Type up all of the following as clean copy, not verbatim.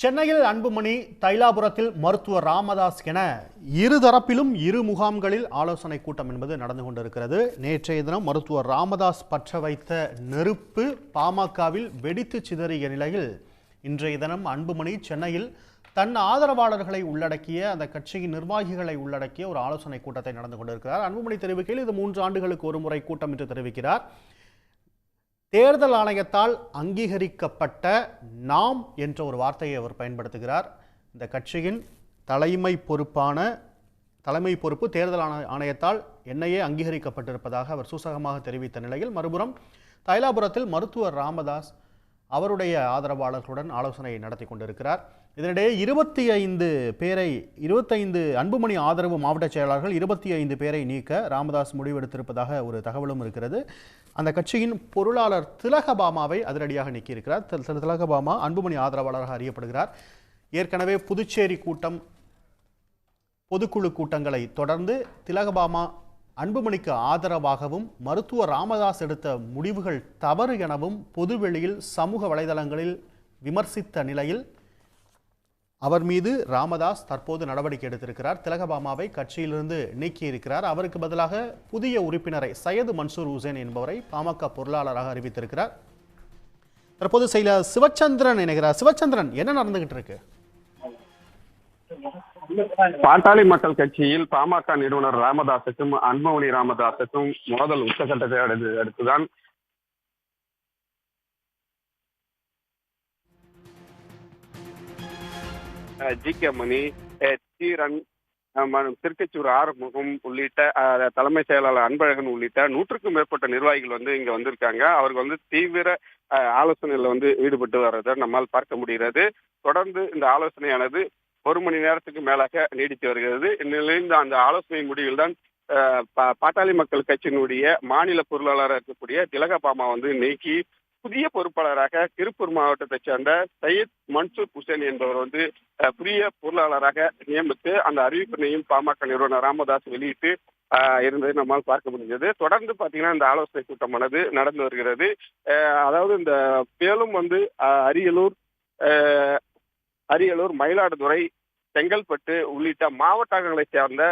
சென்னையில் அன்புமணி, தைலாபுரத்தில் மருத்துவர் ராமதாஸ் என இருதரப்பிலும் இரு முகாம்களில் ஆலோசனை கூட்டம் என்பது நடந்து கொண்டிருக்கிறது. நேற்றைய தினம் மருத்துவர் ராமதாஸ் பற்ற வைத்த நெருப்பு பாமகவில் வெடித்து சிதறிய நிலையில் இன்றைய தினம் அன்புமணி சென்னையில் தன் ஆதரவாளர்களை உள்ளடக்கிய அந்த கட்சியின் நிர்வாகிகளை உள்ளடக்கிய ஒரு ஆலோசனை கூட்டத்தை நடந்து கொண்டிருக்கிறார். அன்புமணி தெரிவிக்கையில் இது 3 ஆண்டுகளுக்கு ஒரு முறை கூட்டம் என்று தெரிவிக்கிறார். தேர்தல் ஆணையத்தால் அங்கீகரிக்கப்பட்ட நாம் என்ற ஒரு வார்த்தையை அவர் பயன்படுத்துகிறார். இந்த கட்சியின் தலைமை பொறுப்பு தேர்தல் ஆணையத்தால் என்னையே அங்கீகரிக்கப்பட்டிருப்பதாக அவர் சூசகமாக தெரிவித்த நிலையில், மறுபுறம் தைலாபுரத்தில் மருத்துவர் ராமதாஸ் அவருடைய ஆதரவாளர்களுடன் ஆலோசனை நடத்தி கொண்டிருக்கிறார். இதனிடையே 25 அன்புமணி ஆதரவு மாவட்ட செயலாளர்கள் 25 பேரை நீக்க ராமதாஸ் முடிவெடுத்திருப்பதாக ஒரு தகவலும் இருக்கிறது. அந்த கட்சியின் பொருளாளர் திலகபாமாவை அதிரடியாக நீக்கியிருக்கிறார். திலகபாமா அன்புமணி ஆதரவாளராக அறியப்படுகிறார். ஏற்கனவே புதுச்சேரி பொதுக்குழு கூட்டங்களை தொடர்ந்து திலகபாமா அன்புமணிக்கு ஆதரவாகவும் மருத்துவர் ராமதாஸ் எடுத்த முடிவுகள் தவறு எனவும் பொதுவெளியில் சமூக வலைதளங்களில் விமர்சித்த நிலையில் அவர் மீது ராமதாஸ் தற்போது நடவடிக்கை எடுத்திருக்கிறார். திலகபாமாவை கட்சியிலிருந்து நீக்கியிருக்கிறார். அவருக்கு பதிலாக புதிய உறுப்பினரை சையது மன்சூர் ஹுசேன் என்பவரை பாமக பொருளாளராக அறிவித்திருக்கிறார். தற்போது சிவச்சந்திரன் இணைகிறார். சிவச்சந்திரன், என்ன நடந்துகிட்டு இருக்கு? பாட்டாளி மக்கள் கட்சியில் பாமக நிறுவனர் ராமதாசுக்கும் அன்புமணி ராமதாசுக்கும் மோதல் உச்சகட்டத்தை அடுத்துதான் ஜி.கே. மணி, சீரன், திருக்கச்சூர் ஆறுமுகம் உள்ளிட்ட தலைமை செயலாளர் அன்பழகன் உள்ளிட்ட 100க்கும் மேற்பட்ட நிர்வாகிகள் இங்க வந்திருக்காங்க. அவர்கள் தீவிர ஆலோசனையில ஈடுபட்டு வர்றதை நம்மால் பார்க்க முடிகிறது. தொடர்ந்து இந்த ஆலோசனையானது 1 மணி நேரத்துக்கு மேலாக நீடித்து வருகிறது. இந்நிலையில் அந்த ஆலோசனை முடிவில் தான் பாட்டாளி மக்கள் கட்சியினுடைய மாநில பொருளாளராக இருக்கக்கூடிய திலகபாமா நீக்கி புதிய பொறுப்பாளராக திருப்பூர் மாவட்டத்தை சேர்ந்த சையத் மன்சூர் ஹுசேன் என்பவர் புதிய பொருளாளராக நியமித்து அந்த அறிவிப்பினையும் பாமக நிறுவனர் ராமதாஸ் வெளியிட்டு இருந்ததை நம்மால் பார்க்க முடிஞ்சது. தொடர்ந்து பாத்தீங்கன்னா இந்த ஆலோசனை கூட்டமானது நடந்து வருகிறது. அதாவது இந்த மேலும் அரியலூர், மயிலாடுதுறை, செங்கல்பட்டு உள்ளிட்ட மாவட்டங்களை சேர்ந்த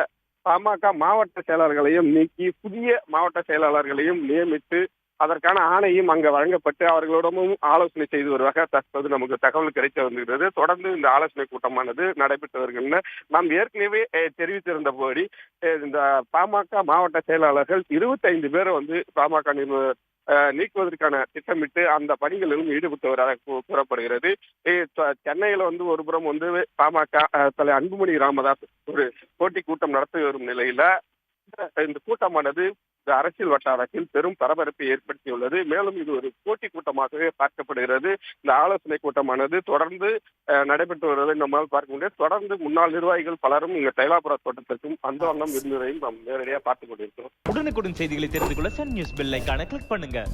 பாமக மாவட்ட செயலாளர்களையும் நீக்கி புதிய மாவட்ட செயலாளர்களையும் நியமித்து அதற்கான ஆணையும் அங்கு வழங்கப்பட்டு அவர்களிடமும் ஆலோசனை செய்து வருவதாக தற்போது நமக்கு தகவல் கிடைத்து வருகிறது. தொடர்ந்து இந்த ஆலோசனை கூட்டமானது நடைபெற்று வருகின்றன. நாம் ஏற்கனவே தெரிவித்திருந்தபடி இந்த பாமக மாவட்ட செயலாளர்கள் 25 பேரை பாமக நீக்குவதற்கான திட்டமிட்டு அந்த பணிகளிலும் ஈடுபட்டு வருவதாக கூறப்படுகிறது. சென்னையில ஒருபுறம் பாமக தலை அன்புமணி ராமதாஸ் ஒரு போட்டி கூட்டம் நடத்தி வரும் நிலையில இந்த கூட்டமானது அரசியல் வட்டாரத்தில் பெரும் பரபரப்பை ஏற்படுத்தியுள்ளது. மேலும் இது ஒரு போட்டி கூட்டமாகவே பார்க்கப்படுகிறது. இந்த ஆலோசனை கூட்டமானது தொடர்ந்து நடைபெற்று வருவதை நம்மால் பார்க்க முடியும். தொடர்ந்து முன்னாள் நிர்வாகிகள் பலரும் இங்க தைலாபுர தோட்டத்திற்கும் அந்த வண்ணம் இருந்ததையும் நாம் நேரடியாக பார்த்துக் கொண்டிருக்கிறோம். உடனுக்குடன் செய்திகளை தெரிந்து கொள்ள சன் நியூஸ் பெல் ஐகானை கிளிக் பண்ணுங்க.